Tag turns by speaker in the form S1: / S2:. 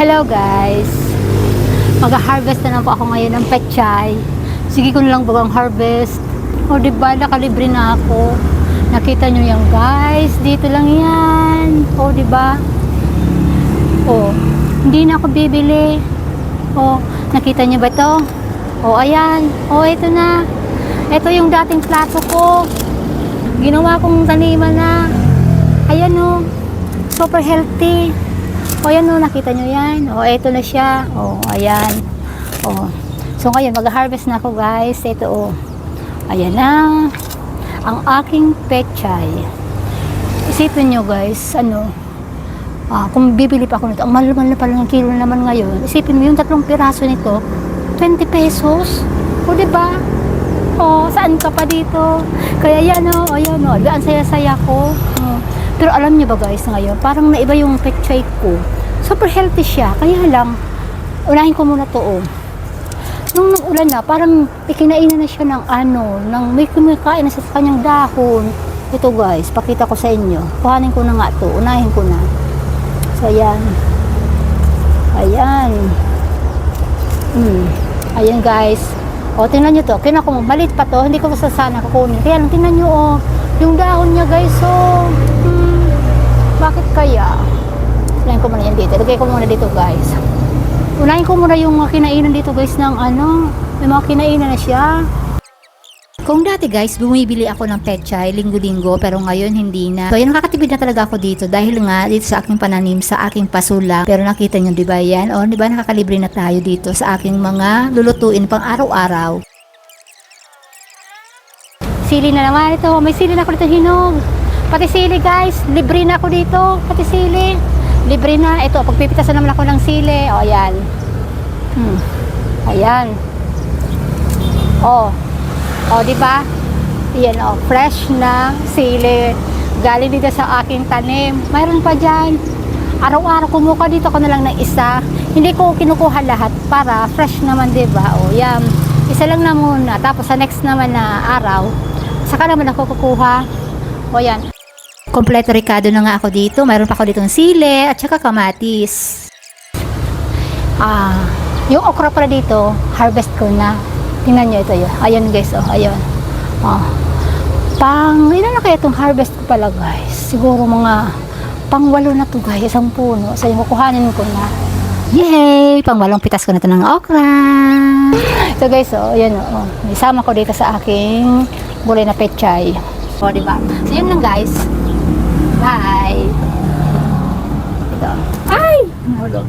S1: Hello guys, mag-harvest na lang po ako ngayon ng pechay. Sige ko na lang bagang harvest. O diba, nakalibre na ako. Nakita nyo yan guys, dito lang yan. O diba? O, hindi na ako bibili. O, nakita nyo ba to? O ayan, o ito na. Ito yung dating plato ko. Ginawa kong taniman na. Ayan o, super healthy. O yan o, nakita nyo yan. O eto na siya. O ayan. O. So ngayon mag-harvest na ako guys. Ito o. Ayan na. Ang aking pechay. Isipin nyo guys. Kung bibili pa ako nito. Ang mahal na pala ng kilo naman ngayon. Isipin mo yung 3 piraso nito. 20 pesos. O diba? O saan ka pa dito? Kaya yan o. Ayan o. Gaan saya-saya ko. Pero alam niyo ba guys ngayon, parang naiba yung pechay ko. Super healthy siya. Kaya lang, unahin ko muna to oh. Nung nag-ulan na, parang ikinainan na siya ng may kumikain na sa kanyang dahon. Ito guys, pakita ko sa inyo. Kuhanin ko na nga to. Unahin ko na. So ayan. Ayan. Ayan guys. O, tingnan nyo to. Kina ko, malit pa to. Hindi ko sana kukunin. Kaya lang, tingnan nyo oh. Yung dahon niya guys, so bakit kaya? Unahin ko muna yan dito. Lagay ko muna dito guys. Unahin ko muna yung mga kinainan dito guys ng may mga kinainan na siya. Kung dati guys, bumibili ako ng pechay linggo-linggo pero ngayon hindi na. So, nakakatipid na talaga ako dito dahil nga dito sa aking pananim, sa aking pasulak. Pero nakita nyo, di ba yan? O, di ba nakakalibre na tayo dito sa aking mga lulutuin pang araw-araw. Sili na naman ito. May sili na ako dito hinog. Pati sili guys. Libre na ako dito. Pati sili. Libre na. Ito. Pagpipitasan naman ako ng sili. O ayan. Ayan. O. O diba? Ayan o. Fresh na sili. Galing dito sa aking tanim. Mayroon pa dyan. Araw-araw kumuha dito ko na lang ng isa. Hindi ko kinukuha lahat para fresh naman diba? O yan. Isa lang na muna. Tapos sa next naman na araw, saka naman ako kukuha. O yan. Kompleto ricado na nga ako dito. Mayroon pa ako dito ng sili at saka kamatis. Yung okra pala dito, harvest ko na. Tingnan nyo ito yun. Ayun guys, oh, ayun. Ilan na kaya itong harvest ko pala guys? Siguro mga pang-8 na to guys. Isang puno. So yung kukuhanin ko na. Yay! Pang-8 pitas ko na ito ng okra. So guys, oh, ayan oh. Isama ko dito sa aking gulay na pechay. O, diba? So, yun lang guys. Bye! Ito. Ay! Nahulog.